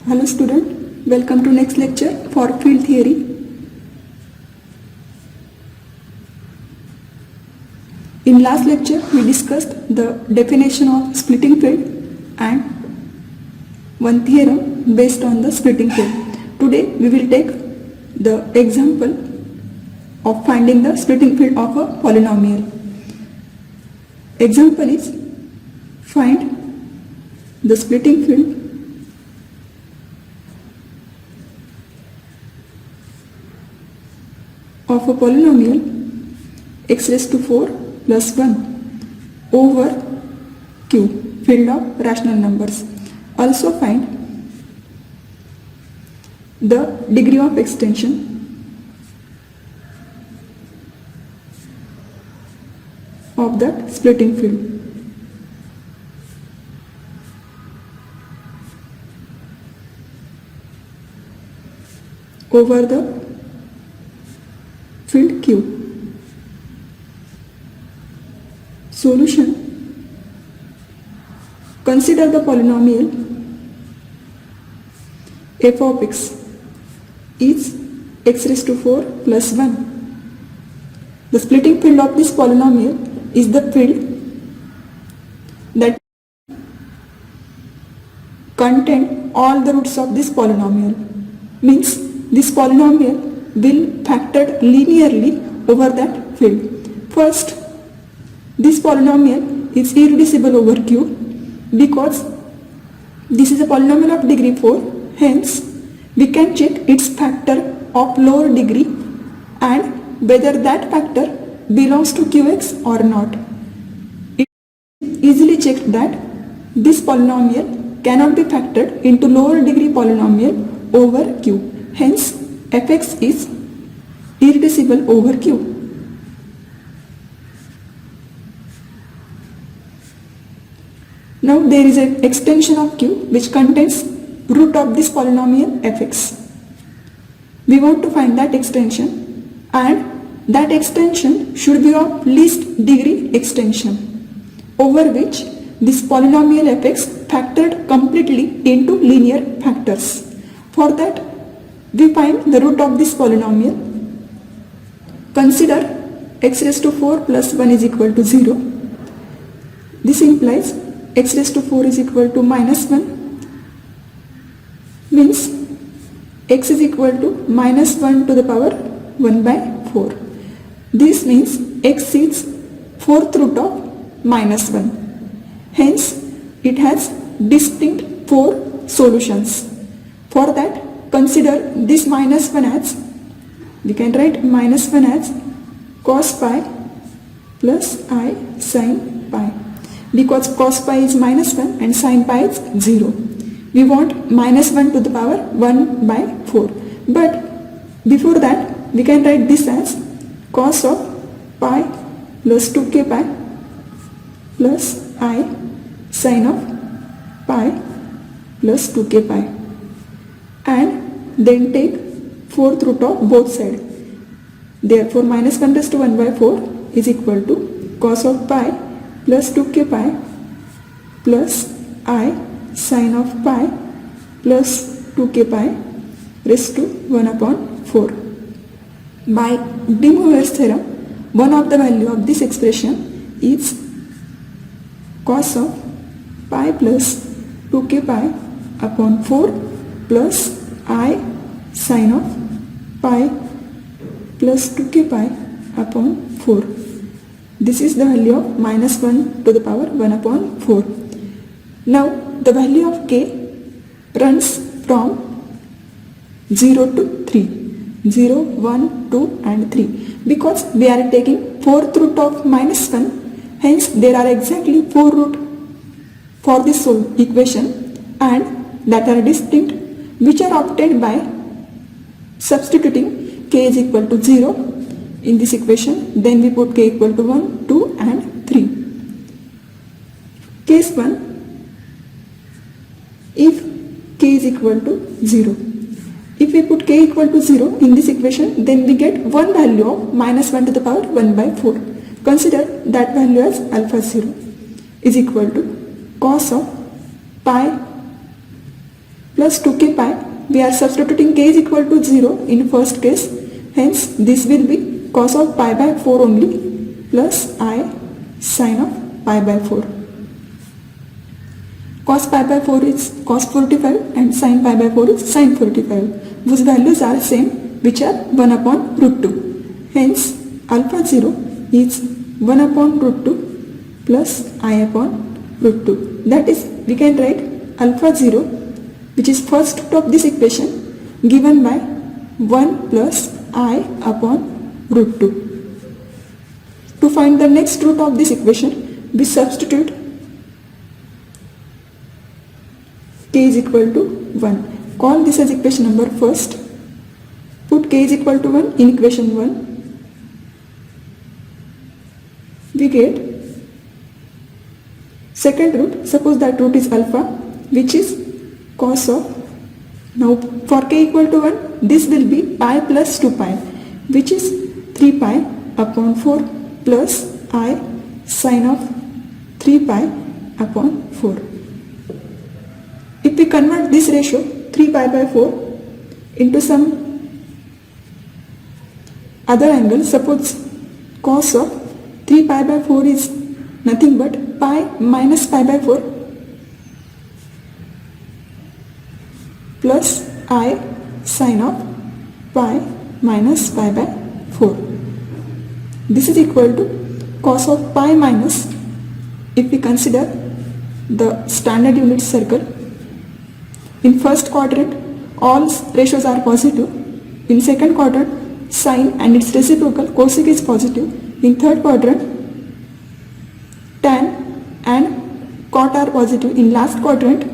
Hello student, welcome to next lecture for field theory. In last lecture we discussed the definition of splitting field and one theorem based on the splitting field. Today we will take the example of finding the splitting field of a polynomial. Example is, find the splitting field of a polynomial x raised to 4 plus 1 over q, field of rational numbers. Also find the degree of extension of that splitting field. Over the field Q. Solution. Consider the polynomial f of x is x raised to 4 plus 1. The splitting field of this polynomial is the field that contain all the roots of this polynomial. Means this polynomial will factor linearly over that field. First, this polynomial is irreducible over Q because this is a polynomial of degree 4. Hence, we can check its factor of lower degree and whether that factor belongs to Qx or not. It is easily checked that this polynomial cannot be factored into lower degree polynomial over Q. Hence, fx is irreducible over Q. Now there is an extension of Q which contains root of this polynomial fx. We want to find that extension, and that extension should be of least degree extension over which this polynomial fx factored completely into linear factors. For that, we find the root of this polynomial. Consider x raised to 4 plus 1 is equal to 0. This implies x raised to 4 is equal to minus 1. Means x is equal to minus 1 to the power 1 by 4. This means x is fourth root of minus 1. Hence, it has distinct 4 solutions. For that, consider this minus 1 as, we can write minus 1 as cos pi plus I sin pi. Because cos pi is minus 1 and sin pi is 0. We want minus 1 to the power 1 by 4. But before that, we can write this as cos of pi plus 2k pi plus I sin of pi plus 2k pi. And then take fourth root of both sides. Therefore, minus 1 raised to 1 by 4 is equal to cos of pi plus 2k pi plus I sin of pi plus 2k pi raised to 1 upon 4. By De Moivre's theorem, one of the value of this expression is cos of pi plus 2k pi upon 4 plus I sin of pi plus 2k pi upon 4. This is the value of minus 1 to the power 1 upon 4. Now the value of k runs from 0 to 3. 0, 1, 2 and 3. Because we are taking fourth root of minus 1, hence there are exactly 4 roots for this equation and that are distinct, which are obtained by substituting k is equal to 0 in this equation. Then we put k equal to 1, 2 and 3. Case 1, if k is equal to 0. If we put k equal to 0 in this equation, then we get one value of minus 1 to the power 1 by 4. Consider that value as alpha 0 is equal to cos of pi plus 2k pi. We are substituting k is equal to 0 in first case. Hence this will be cos of pi by 4 only plus I sin of pi by 4. Cos pi by 4 is cos 45 and sin pi by 4 is sin 45, whose values are same, which are 1 upon root 2. Hence alpha 0 is 1 upon root 2 plus I upon root 2. That is, we can write alpha 0, which is first root of this equation, given by 1 plus I upon root 2. To find the next root of this equation, we substitute k is equal to 1. Call this as equation number first. Put k is equal to 1 in equation 1. We get second root. Suppose that root is alpha, which is cos of, now for k equal to 1, this will be pi plus 2 pi, which is 3 pi upon 4 plus I sin of 3 pi upon 4. If we convert this ratio 3 pi by 4 into some other angle, suppose cos of 3 pi by 4 is nothing but pi minus pi by 4 plus I sin of pi minus pi by 4. This is equal to cos of pi minus, if we consider the standard unit circle, in first quadrant all ratios are positive, in second quadrant sine and its reciprocal cosec is positive, in third quadrant tan and cot are positive, in last quadrant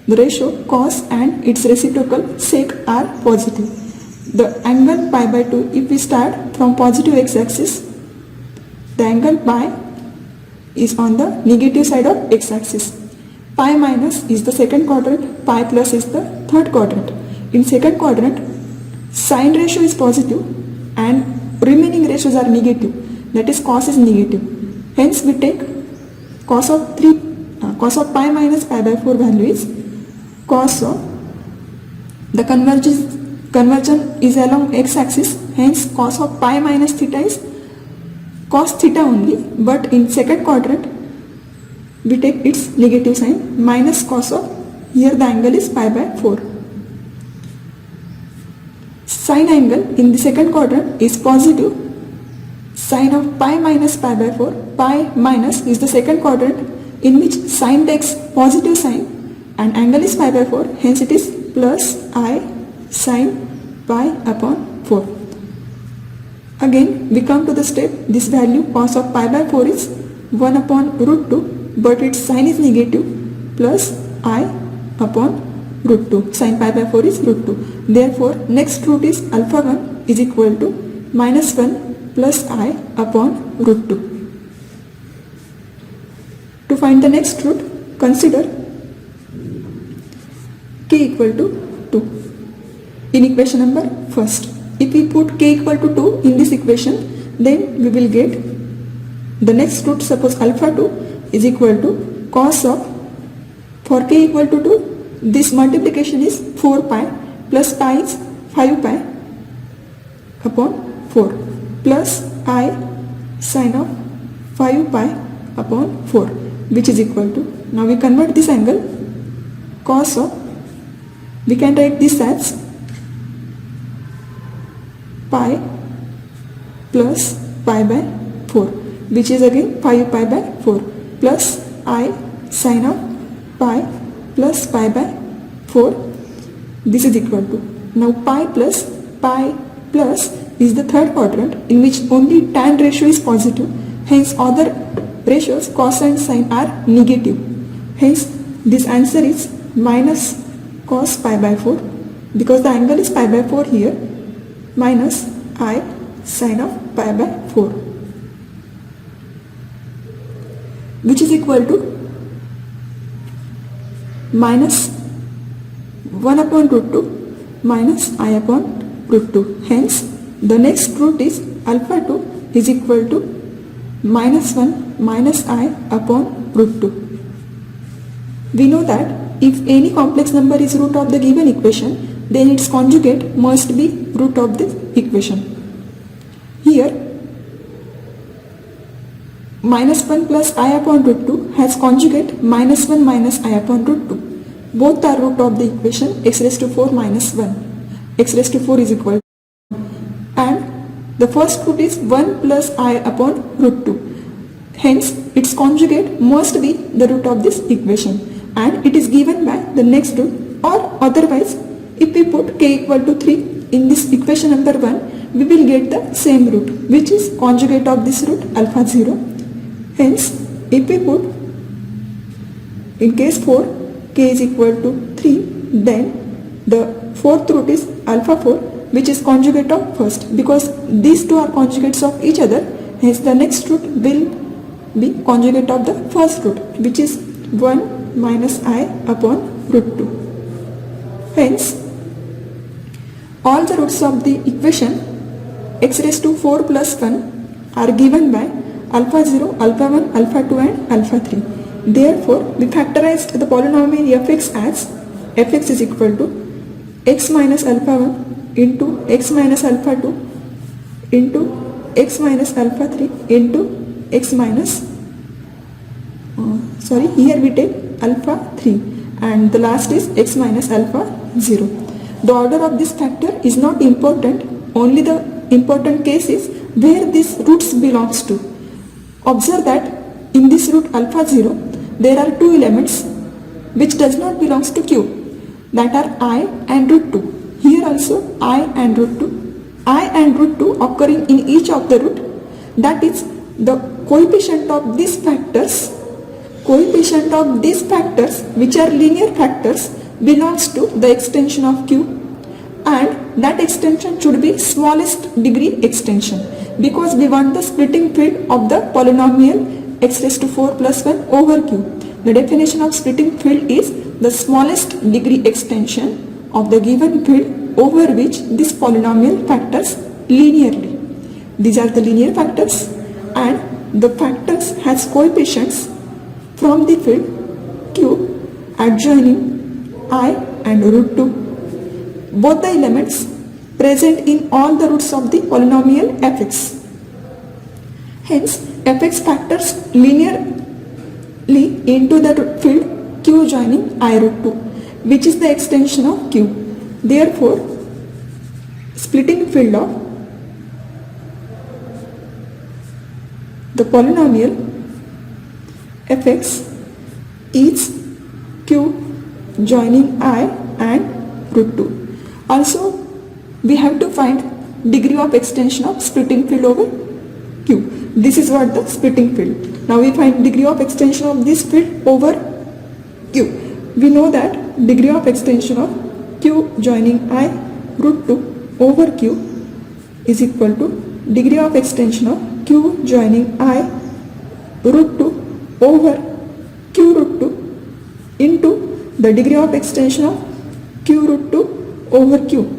the ratio cos and its reciprocal sec are positive. The angle pi by 2, if we start from positive x-axis, the angle pi is on the negative side of x-axis. Pi minus is the second quadrant, pi plus is the third quadrant. In second quadrant, sine ratio is positive and remaining ratios are negative, that is cos is negative. Hence we take cos of pi minus pi by 4 value is cos of, the conversion is along x-axis, hence cos of pi minus theta is cos theta only, but in second quadrant we take its negative sign, minus cos of, here the angle is pi by 4. Sine angle in the second quadrant is positive, sine of pi minus pi by 4, pi minus is the second quadrant in which sine takes positive sign and angle is pi by 4, hence it is plus I sin pi upon 4. Again we come to the step, this value cos of pi by 4 is 1 upon root 2, but its sign is negative, plus I upon root 2, sin pi by 4 is root 2. Therefore next root is alpha 1 is equal to minus 1 plus I upon root 2. To find the next root, consider k equal to 2 in equation number first. If we put k equal to 2 in this equation, then we will get the next root. Suppose alpha 2 is equal to cos of, for k equal to 2, this multiplication is 4 pi plus pi is 5 pi upon 4 plus I sin of 5 pi upon 4, which is equal to, now we convert this angle cos of, we can write this as pi plus pi by 4, which is again 5 pi by 4 plus I sin of pi plus pi by 4, this is equal to, now pi plus is the third quadrant in which only tan ratio is positive, hence other ratios cos and sin are negative, hence this answer is minus cos pi by 4, because the angle is pi by 4 here, minus I sin of pi by 4, which is equal to minus 1 upon root 2 minus I upon root 2. Hence the next root is alpha 2 is equal to minus 1 minus I upon root 2. We know that if any complex number is root of the given equation, then its conjugate must be root of this equation. Here minus 1 plus I upon root 2 has conjugate minus 1 minus I upon root 2. Both are root of the equation x raised to 4 minus 1. X raised to 4 is equal to, and the first root is 1 plus I upon root 2. Hence its conjugate must be the root of this equation, and it is given by the next root, or otherwise if we put k equal to 3 in this equation number 1, we will get the same root, which is conjugate of this root alpha 0. Hence if we put in case 4 k is equal to 3, then the fourth root is alpha 4, which is conjugate of first. Because these two are conjugates of each other, hence the next root will be conjugate of the first root, which is 1 minus I upon root 2. Hence all the roots of the equation x raised to 4 plus 1 are given by alpha 0, alpha 1, alpha 2 and alpha 3. Therefore, we factorized the polynomial fx as fx is equal to x minus alpha 1 into x minus alpha 2 into x minus alpha 3 into x minus here we take alpha 3, and the last is x minus alpha 0. The order of this factor is not important, only the important case is where these roots belongs to. Observe that in this root alpha 0 there are two elements which does not belongs to Q, that are I and root 2. Here also I and root 2. I and root 2 occurring in each of the root, that is the coefficient of these factors which are linear factors belongs to the extension of Q, and that extension should be smallest degree extension, because we want the splitting field of the polynomial x raised to 4 plus 1 over Q. The definition of splitting field is the smallest degree extension of the given field over which this polynomial factors linearly. These are the linear factors, and the factors has coefficients from the field Q adjoining I and root 2. Both the elements present in all the roots of the polynomial fx. Hence fx factors linearly into the field Q joining I root 2, which is the extension of Q. Therefore, splitting field of the polynomial fx is Q joining I and root 2. Also, we have to find degree of extension of splitting field over Q. This is what the splitting field. Now we find degree of extension of this field over Q. We know that degree of extension of Q joining I root 2 over Q is equal to degree of extension of Q joining I root 2 over Q root 2 into the degree of extension of Q root 2 over Q.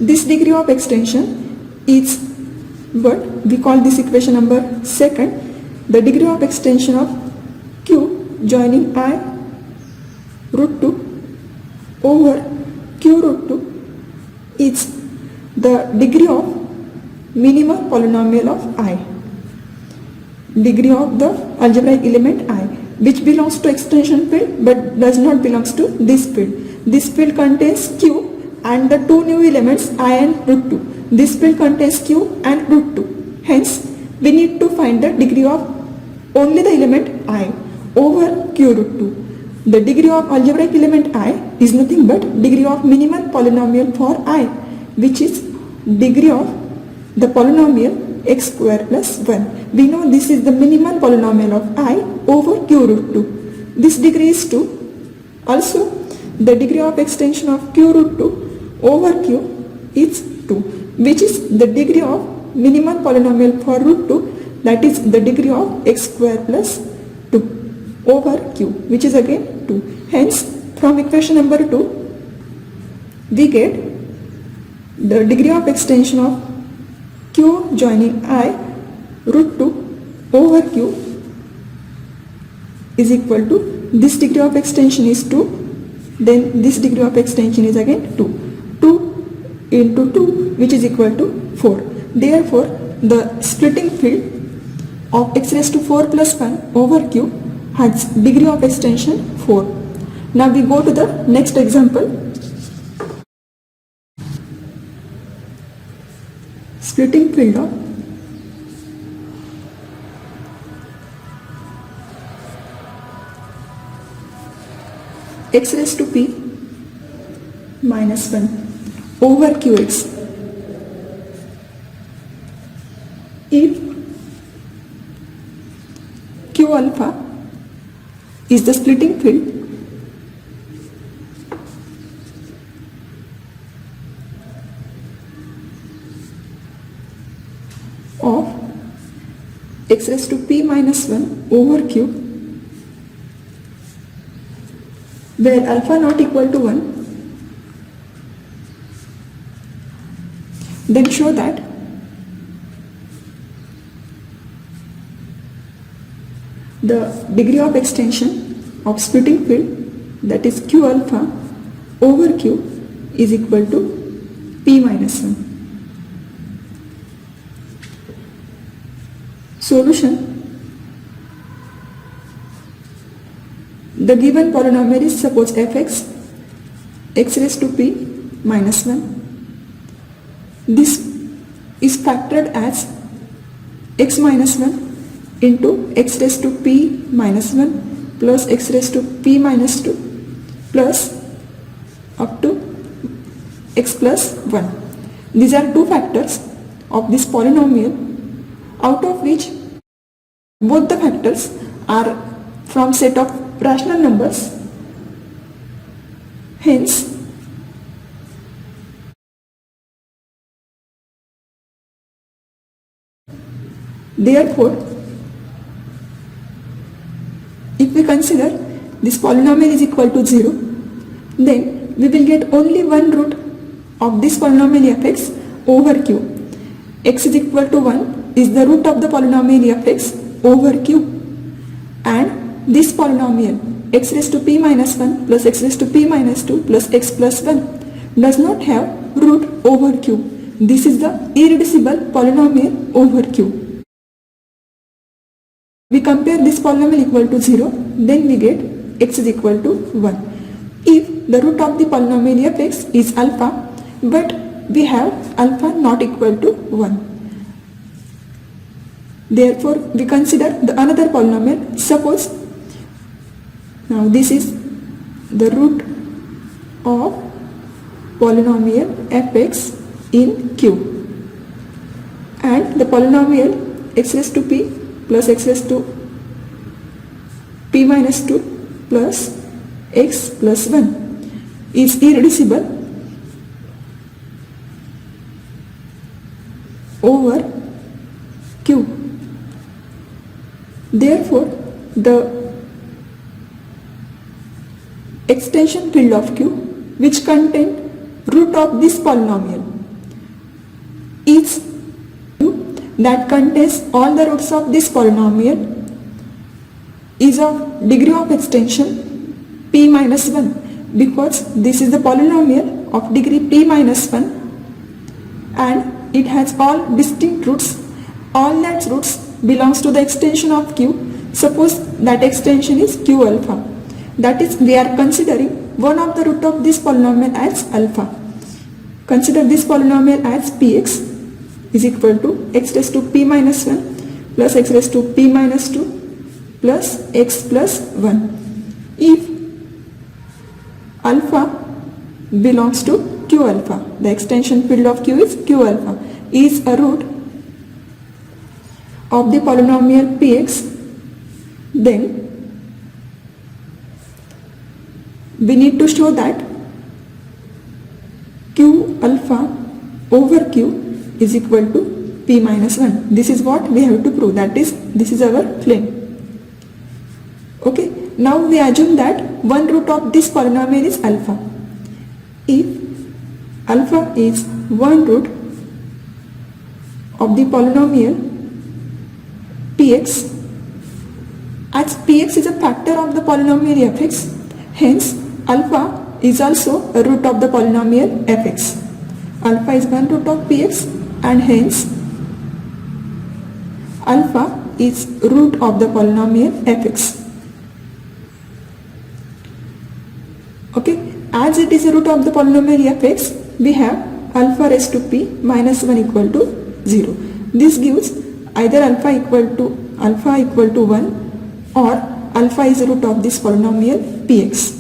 This degree of extension is what we call this equation number 2. The degree of extension of Q joining I root 2 over Q root 2 is the degree of minimum polynomial of I, degree of the algebraic element I, which belongs to extension field but does not belongs to this field. This field contains Q and the two new elements I and root 2. This field contains Q and root 2. Hence, we need to find the degree of only the element I over Q root 2. The degree of algebraic element I is nothing but degree of minimum polynomial for I, which is degree of the polynomial x square plus 1. We know this is the minimum polynomial of I over Q root 2. This degree is 2. Also, the degree of extension of Q root 2 over Q is 2, which is the degree of minimum polynomial for root 2, that is the degree of x square plus 2 over Q, which is again 2. Hence, from equation number 2, we get the degree of extension of Q joining I root 2 over Q is equal to this degree of extension is 2, then this degree of extension is again 2. 2 into 2, which is equal to 4. Therefore, the splitting field of x raised to 4 plus 1 over q has degree of extension 4. Now we go to the next example. Splitting field of x raised to p minus 1 over qx. If q alpha is the splitting field of x raised to p minus 1 over q, where alpha not equal to 1, then show that the degree of extension of splitting field, that is q alpha over q, is equal to p minus 1. Solution. The given polynomial is, suppose fx x raised to p minus 1. This is factored as x minus 1 into x raised to p minus 1 plus x raised to p minus 2 plus up to x plus 1. These are two factors of this polynomial, out of which both the factors are from set of rational numbers. Hence, therefore, if we consider this polynomial is equal to 0, then we will get only one root of this polynomial fx over q. X is equal to 1 is the root of the polynomial fx over q, and this polynomial x raised to p minus 1 plus x raised to p minus 2 plus x plus 1 does not have root over q. This is the irreducible polynomial over q. We compare this polynomial equal to 0, then we get x is equal to 1. If the root of the polynomial fx is alpha, but we have alpha not equal to 1. Therefore, we consider the another polynomial. Suppose now this is the root of polynomial fx in q, and the polynomial x raised to p plus x raised to p minus 2 plus x plus 1 is irreducible over q. Therefore, the extension field of q, which contain root of this polynomial, is that contains all the roots of this polynomial, is of degree of extension p minus 1, because this is the polynomial of degree p minus 1 and it has all distinct roots. All that roots belongs to the extension of q. Suppose that extension is q alpha. That is, we are considering one of the root of this polynomial as alpha. Consider this polynomial as px is equal to x raised to p minus 1 plus x raised to p minus 2 plus x plus 1. If alpha belongs to q alpha, the extension field of q is q alpha, is a root of the polynomial px, then we need to show that q alpha over q is equal to p minus 1. This is what we have to prove, that is, this is our claim. Okay, now we assume that one root of this polynomial is alpha. If alpha is one root of the polynomial px, As px is a factor of the polynomial fx, hence alpha is also a root of the polynomial fx. Alpha is one root of px and hence alpha is root of the polynomial fx. Okay, as it is a root of the polynomial fx, we have alpha raised to p minus 1 equal to 0. This gives either alpha equal to 1 or alpha is a root of this polynomial px.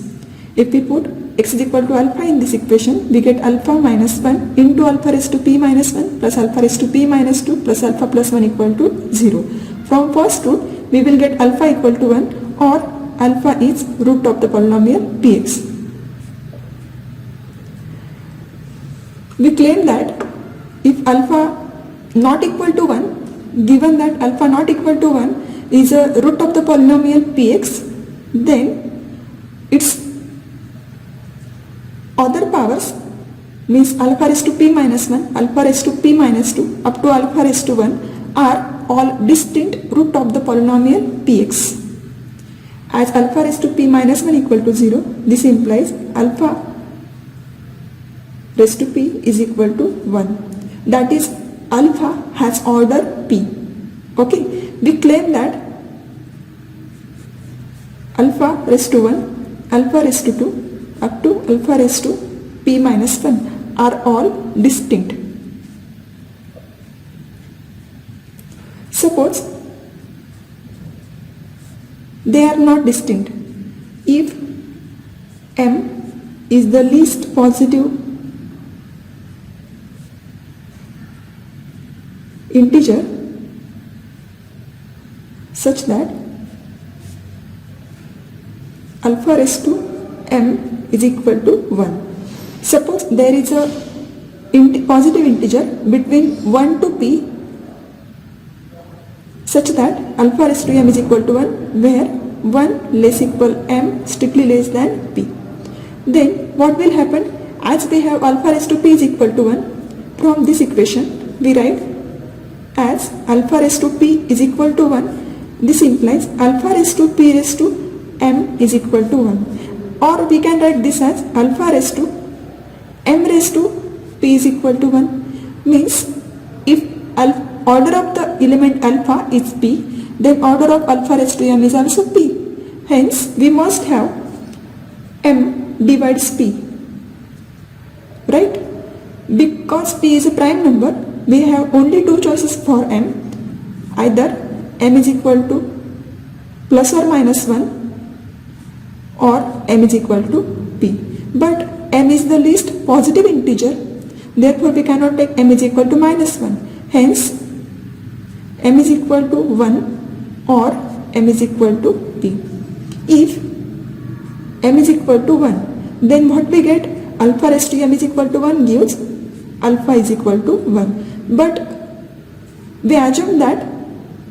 If we put x is equal to alpha in this equation, we get alpha minus 1 into alpha raised to p minus 1 plus alpha raised to p minus 2 plus alpha plus 1 equal to 0. From first root, we will get alpha equal to 1 or alpha is root of the polynomial px. We claim that if alpha not equal to 1, given that alpha not equal to 1 is a root of the polynomial px, then its other powers means alpha raised to p minus 1, alpha raised to p minus 2 up to alpha raised to 1 are all distinct root of the polynomial px. As alpha raised to p minus 1 equal to 0, this implies alpha raised to p is equal to 1. That is, alpha has order p. Okay, we claim that alpha raised to 1, alpha raised to 2 up to alpha raised to p minus 1 are all distinct. Suppose they are not distinct. If m is the least positive integer such that alpha raised to m is equal to 1. Suppose there is a positive integer between 1 to p such that alpha raised to m is equal to 1, where 1 less equal m strictly less than p. Then what will happen? As we have alpha raised to p is equal to 1, from this equation we write as alpha raised to p is equal to 1. This implies alpha raised to p raised to m is equal to 1. Or we can write this as alpha raised to m raised to p is equal to 1. Means if order of the element alpha is p, then order of alpha raised to m is also p. Hence we must have m divides p. Right? Because p is a prime number, we have only two choices for m. Either m is equal to plus or minus 1 or m is equal to p. But m is the least positive integer, therefore we cannot take m is equal to minus 1. Hence m is equal to 1 or m is equal to p. If m is equal to 1, then what we get? Alpha raised to m is equal to 1 gives alpha is equal to 1. But we assume that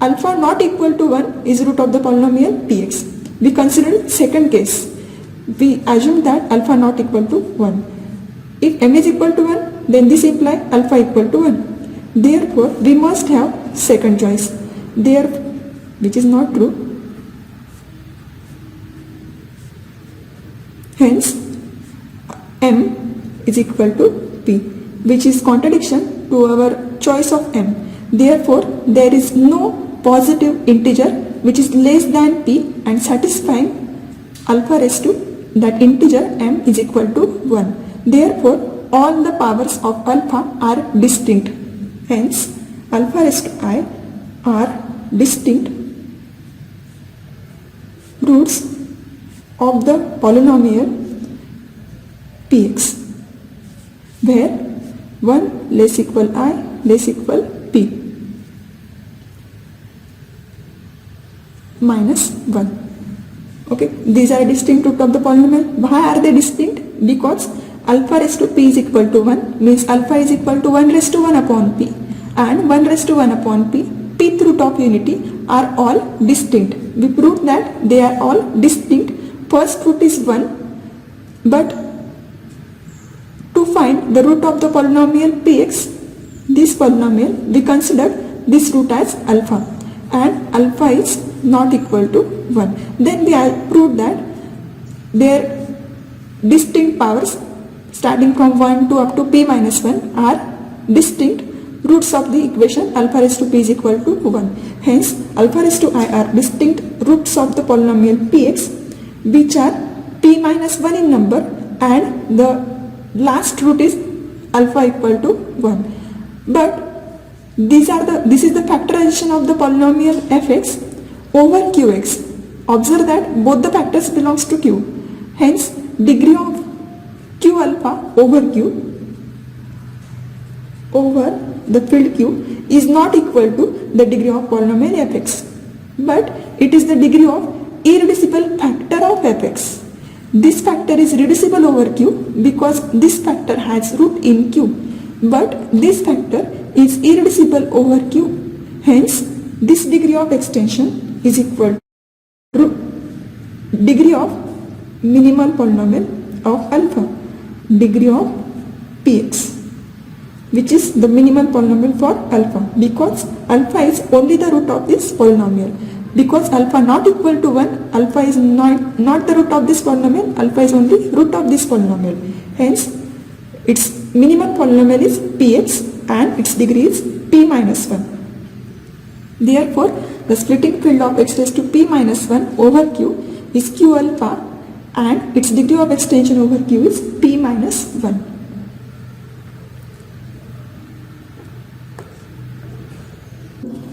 alpha not equal to 1 is root of the polynomial px. We consider second case. We assume that alpha not equal to 1. If m is equal to 1, then this implies alpha equal to 1. Therefore, we must have second choice, which is not true. Hence, m is equal to p, which is contradiction to our choice of m. Therefore, there is no positive integer which is less than p and satisfying alpha raised to that integer m is equal to 1. Therefore, all the powers of alpha are distinct. Hence, alpha raised to I are distinct roots of the polynomial px, where 1 less equal I less equal p minus 1. Okay, these are distinct root of the polynomial. Why are they distinct? Because alpha raised to p is equal to 1 means alpha is equal to 1 raised to 1 upon p, and 1 raised to 1 upon p, pth root of unity, are all distinct. We proved that they are all distinct. First root is 1, but to find the root of the polynomial px, this polynomial, we consider this root as alpha, and alpha is not equal to 1. Then we proved that their distinct powers starting from 1 to up to p minus 1 are distinct roots of the equation alpha raised to p is equal to 1. Hence, alpha raised to I are distinct roots of the polynomial px, which are p minus 1 in number, and the last root is alpha equal to 1. But this is the factorization of the polynomial fx over qx. Observe that both the factors belongs to q. Hence, degree of q alpha over q over the field q is not equal to the degree of polynomial fx, but it is the degree of irreducible factor of fx. This factor is reducible over q because this factor has root in q, but this factor is irreducible over q. Hence, this degree of extension is equal to degree of minimal polynomial of alpha, degree of px, which is the minimal polynomial for alpha, because alpha is only the root of this polynomial. Because alpha not equal to 1, alpha is not the root of this polynomial, alpha is only root of this polynomial. Hence, its minimum polynomial is px and its degree is p minus 1. Therefore, the splitting field of x raised to p minus 1 over q is q alpha, and its degree of extension over q is p minus 1.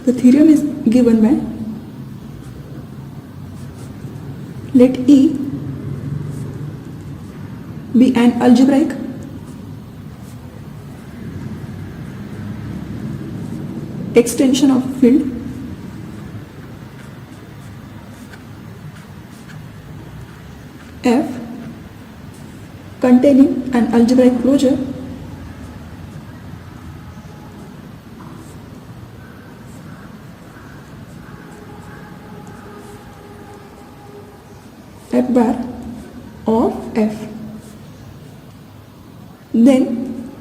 The theorem is given by let E be an algebraic extension of field F containing an algebraic closure F bar of F. Then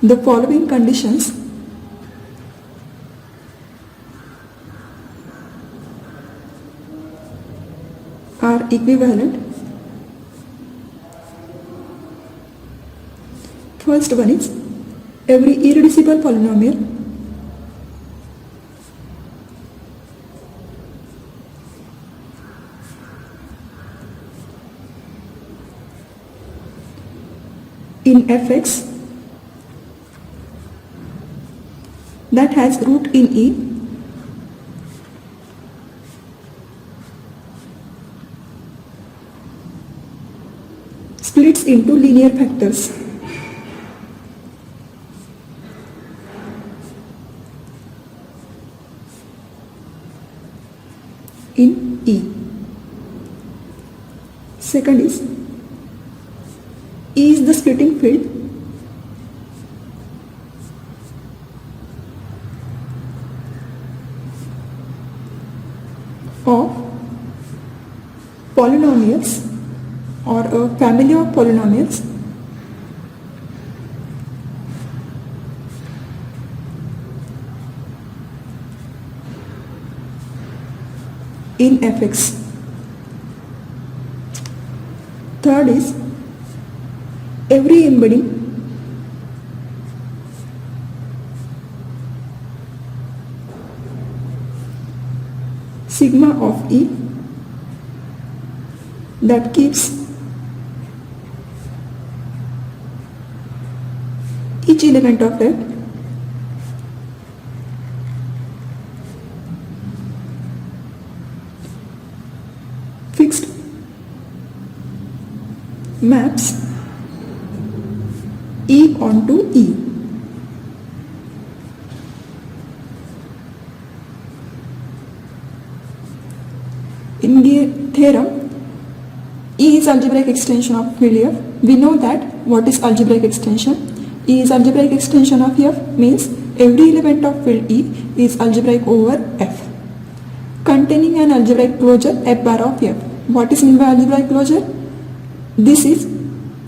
the following conditions are equivalent. First one is every irreducible polynomial in fx that has root in E splits into linear factors in E. Second is E is the splitting field of polynomials or a family of polynomials in fx. Third is every embedding sigma of E that keeps each element of F fixed maps E onto E. In the theorem, E is algebraic extension of field F. We know that what is algebraic extension. E is algebraic extension of F means every element of field E is algebraic over F, containing an algebraic closure F bar of F. What is meant by algebraic closure? This is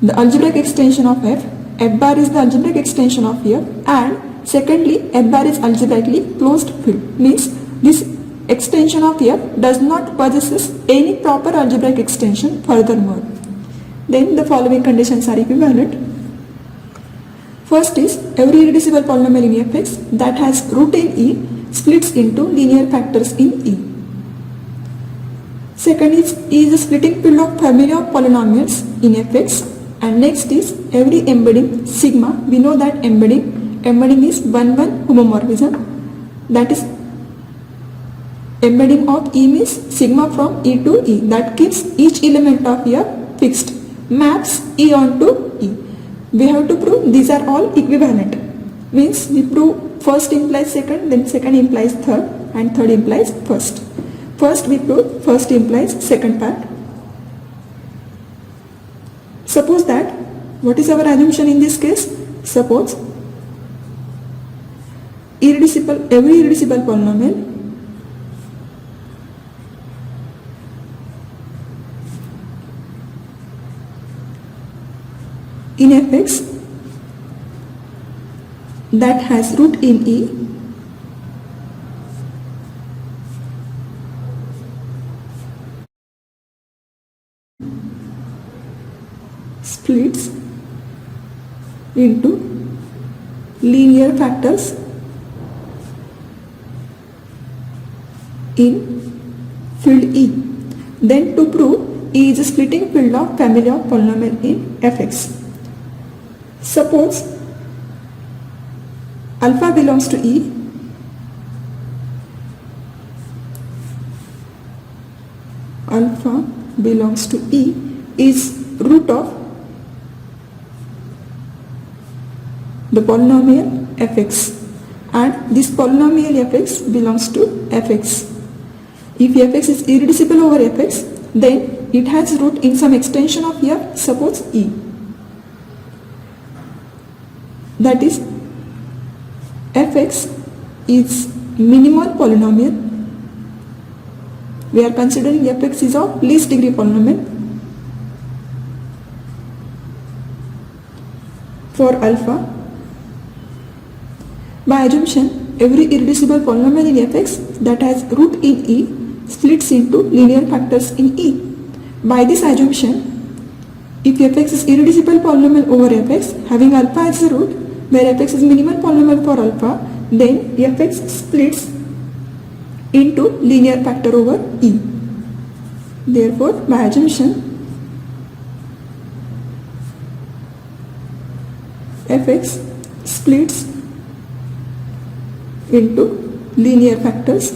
the algebraic extension of F. F bar is the algebraic extension of F, and secondly F bar is algebraically closed field, means this extension of F does not possess any proper algebraic extension furthermore. Then the following conditions are equivalent. First is every irreducible polynomial in Fx that has root in E splits into linear factors in E. Second is E is a splitting field of family of polynomials in Fx, and next is every embedding sigma. We know that embedding is 1-1 homomorphism, that is embedding of E means sigma from E to E, that keeps each element of F fixed, maps E onto E. We have to prove these are all equivalent, means we prove first implies second, then second implies third, and third implies first. First we prove first implies second part. Suppose that, what is our assumption in this case? Suppose every irreducible polynomial in Fx that has root in E splits into linear factors in field E. Then to prove E is a splitting field of family of polynomial in Fx. Suppose alpha belongs to E, alpha belongs to E is root of the polynomial Fx, and this polynomial Fx belongs to Fx. If Fx is irreducible over Fx, then it has root in some extension of F, suppose E. That is, Fx is minimal polynomial. We are considering Fx is of least degree polynomial for alpha. By assumption, every irreducible polynomial in Fx that has root in E splits into linear factors in E. By this assumption, if Fx is irreducible polynomial over Fx having alpha as a root, where Fx is minimal polynomial for alpha, then Fx splits into linear factor over E. Therefore, by assumption, Fx splits into linear factors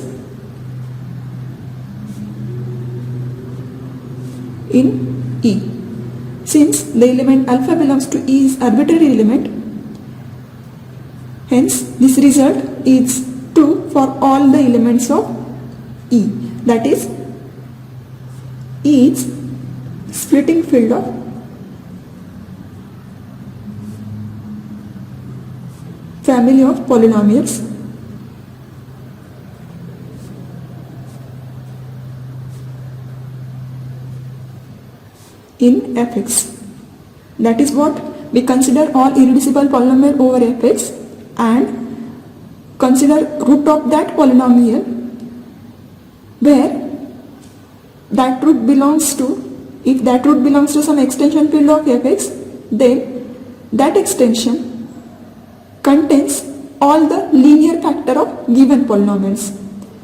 in E. Since the element alpha belongs to E is arbitrary element, hence this result is true for all the elements of E. That is, E is splitting field of family of polynomials in Fx. That is what we consider all irreducible polynomial over Fx and consider root of that polynomial where that root belongs to, if that root belongs to some extension field of Fx, then that extension contains all the linear factor of given polynomials.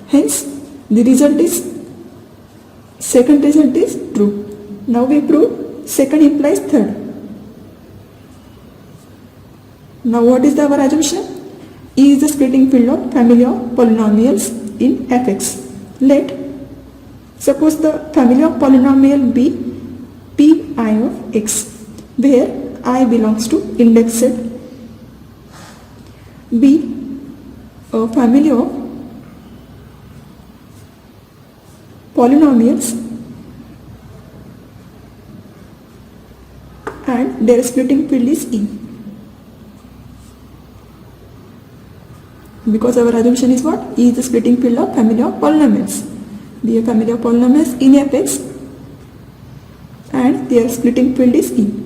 Hence, the result is, second result is true. Now we prove second implies third. Now what is our assumption? E is the splitting field of family of polynomials in Fx. Let suppose the family of polynomial be Pi of x, where I belongs to index set, be a family of polynomials and their splitting field is E. Because our assumption is what? E is the splitting field of family of polynomials. Be a family of polynomials in Fx and their splitting field is E.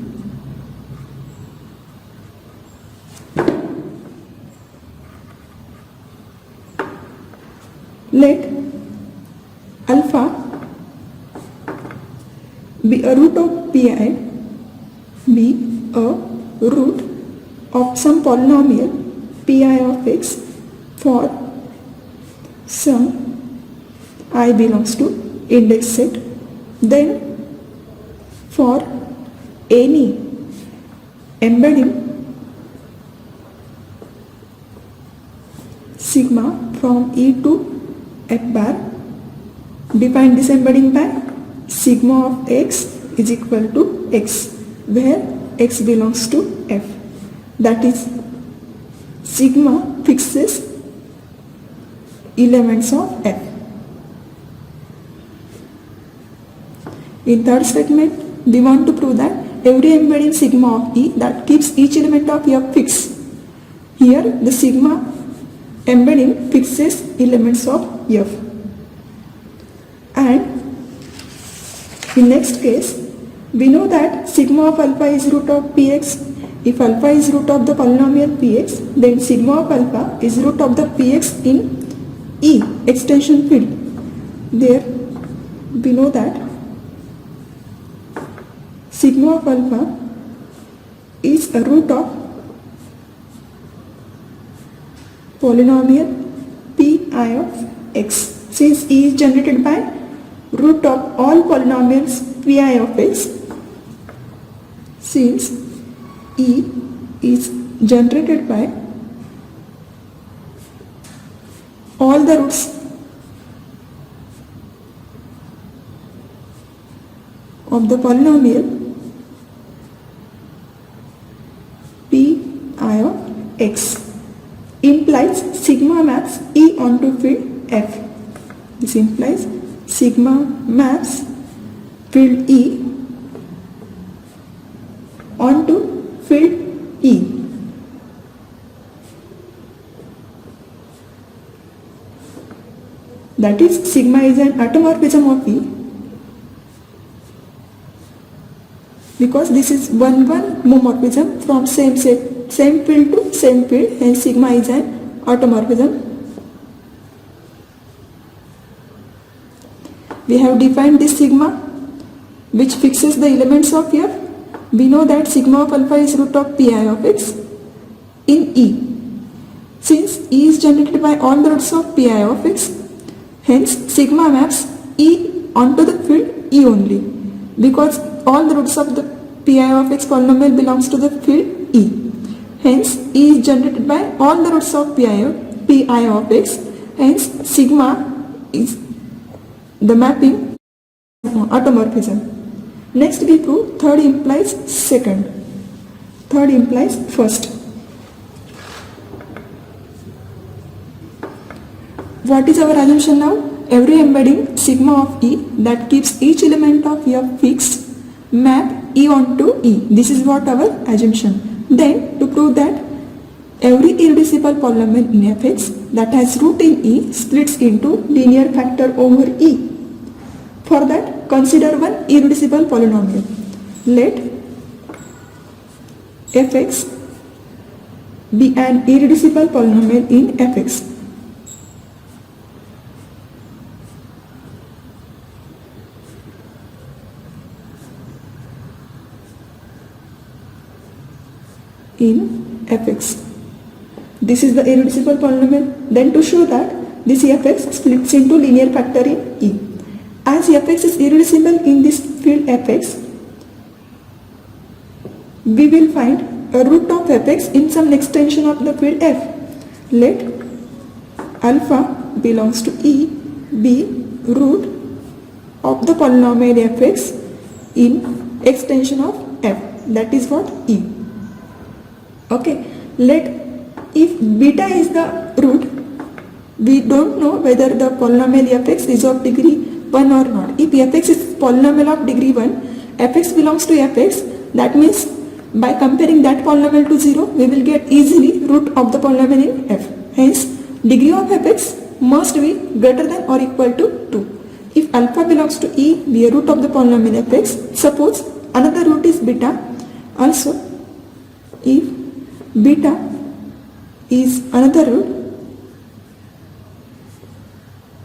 Let alpha be a root of pi, be a root of some polynomial pi of x for some I belongs to index set. Then for any embedding sigma from E to f bar, define this embedding by sigma of x is equal to x, where x belongs to f. That is, sigma fixes elements of f. In third statement, we want to prove that every embedding sigma of E that keeps each element of f fixed. Here the sigma embedding fixes elements of f. And in next case, we know that sigma of alpha is root of px. If alpha is root of the polynomial px, then sigma of alpha is root of the px in E extension field. There we know that sigma of alpha is a root of polynomial pi of x. Since E is generated by root of all polynomials pi of x, since E is generated by all the roots of the polynomial pi of x, implies sigma maps E onto field f. This implies sigma maps field E onto field E. That is, sigma is an automorphism of E, because this is 1-1 homomorphism from same set, same field to same field, hence sigma is an automorphism. We have defined this sigma which fixes the elements of f. We know that sigma of alpha is root of pi of x in E. Since E is generated by all the roots of pi of x, hence sigma maps E onto the field E only, because all the roots of the pi of x polynomial belongs to the field E. Hence E is generated by all the roots of pi of x, hence sigma is the mapping automorphism. Next we prove third implies second, third implies first. What is our assumption now? Every embedding sigma of E that keeps each element of f fixed map E onto E. This is what our assumption. Then to prove that every irreducible polynomial in fx that has root in E splits into linear factor over E. For that, consider one irreducible polynomial. Let fx be an irreducible polynomial in fx. In fx. This is the irreducible polynomial. Then to show that this fx splits into linear factor in E. As fx is irreducible in this field fx, we will find a root of fx in some extension of the field f. Let alpha belongs to E be root of the polynomial fx in extension of f. That is what E. Okay. If beta is the root, we don't know whether the polynomial fx is of degree 1 or not. If fx is polynomial of degree 1, fx belongs to fx, that means by comparing that polynomial to 0, we will get easily root of the polynomial in f. Hence, degree of fx must be greater than or equal to 2. If alpha belongs to E, be a root of the polynomial fx. Suppose another root is beta. Also, if beta is another root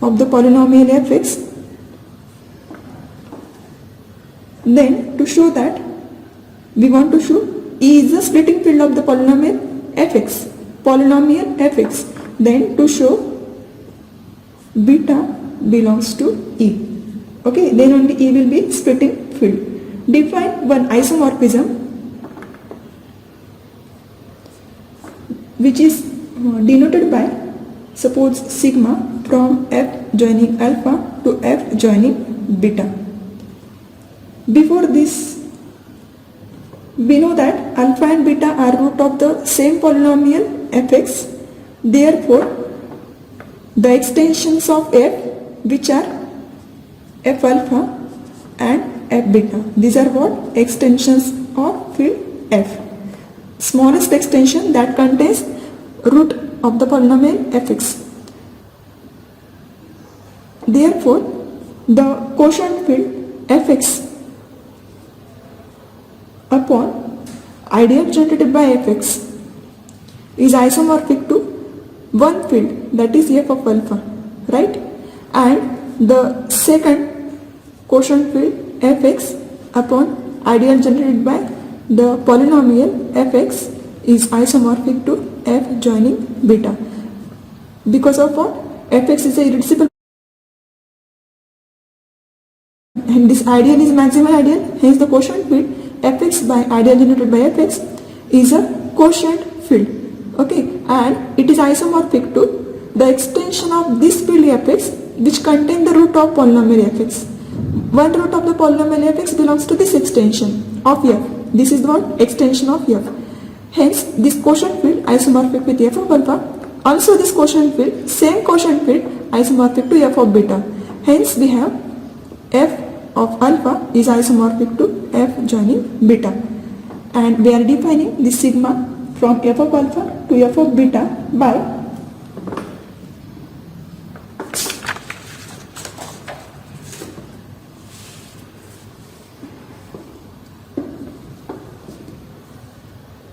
of the polynomial fx, Then to show that, we want to show E is the splitting field of the polynomial fx. Polynomial fx. Then to show beta belongs to E. Okay, then only E will be splitting field. Define one isomorphism which is denoted by, suppose, sigma from f joining alpha to f joining beta. Before this, we know that alpha and beta are root of the same polynomial fx. Therefore, the extensions of f, which are f alpha and f beta, these are what? Extensions of field f. Smallest extension that contains root of the polynomial fx. Therefore, the quotient field fx upon ideal generated by fx is isomorphic to one field, that is f of alpha, right? And the second quotient field fx upon ideal generated by the polynomial fx is isomorphic to f joining beta. Because of what? Fx is a irreducible and this ideal is maximal ideal, hence the quotient field fx by ideal generated by fx is a quotient field. Okay, and it is isomorphic to the extension of this field fx which contain the root of polynomial fx. One root of the polynomial fx belongs to this extension of f. This is what? Extension of f. Hence, this quotient field isomorphic with f of alpha. Also this quotient field, same quotient field isomorphic to f of beta. Hence, we have f of alpha is isomorphic to f joining beta. And we are defining this sigma from f of alpha to f of beta by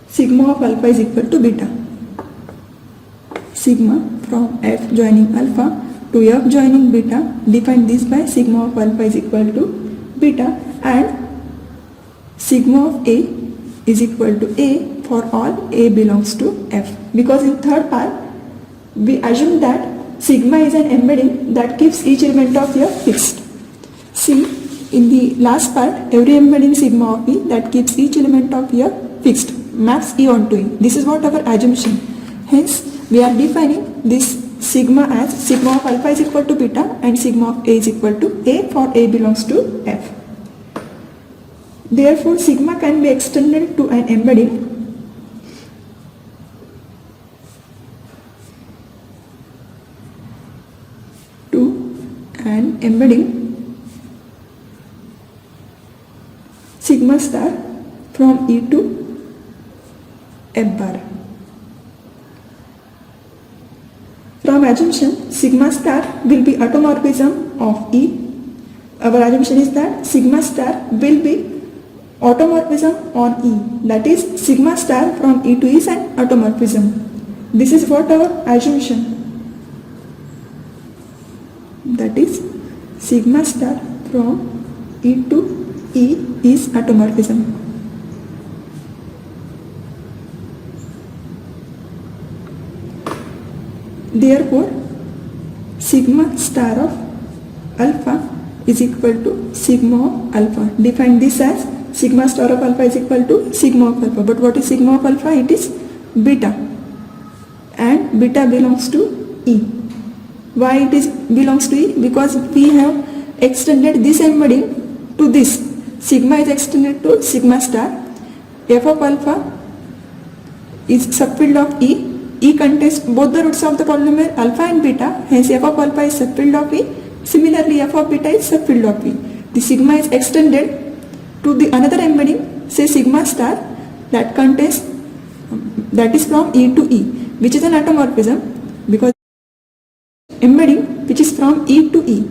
sigma of alpha is equal to beta. Sigma from f joining alpha to f joining beta, define this by sigma of alpha is equal to beta, and sigma of A is equal to A for all A belongs to F. Because in third part, we assume that sigma is an embedding that keeps each element of F fixed. See, in the last part, every embedding sigma of E that keeps each element of F fixed maps E onto E. This is what our assumption. Hence, we are defining this sigma as sigma of alpha is equal to beta and sigma of A is equal to A for A belongs to F. Therefore, sigma can be extended to an embedding sigma star from E to F bar. From assumption, sigma star will be automorphism of E. Our assumption is that sigma star will be automorphism on E. That is, sigma star from E to E is an automorphism. This is what our assumption. That is, sigma star from E to E is automorphism. Therefore, sigma star of alpha is equal to sigma of alpha. Define this as sigma star of alpha is equal to sigma of alpha. But what is sigma of alpha? It is beta, and beta belongs to E. Why it is belongs to E? Because we have extended this embedding to this. Sigma is extended to sigma star. F of alpha is subfield of E. E contains both the roots of the polynomial alpha and beta. Hence, f of alpha is subfield of E. Similarly, f of beta is subfield of E. The sigma is extended to the another embedding, say sigma star, that contains, that is from E to E, which is an automorphism, because embedding which is from E to E,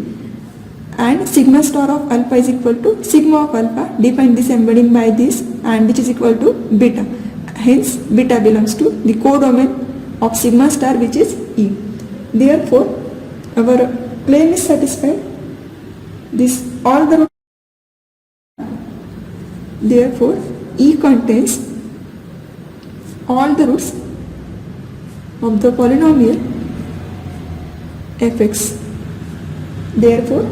and sigma star of alpha is equal to sigma of alpha. Define this embedding by this, and which is equal to beta. Hence, beta belongs to the codomain of sigma star, which is E. Therefore, our claim is satisfied. This all the Therefore, E contains all the roots of the polynomial fx. Therefore,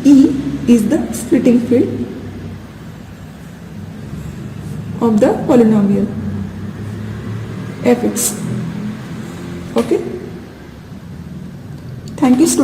E is the splitting field of the polynomial fx. Okay. Thank you, students.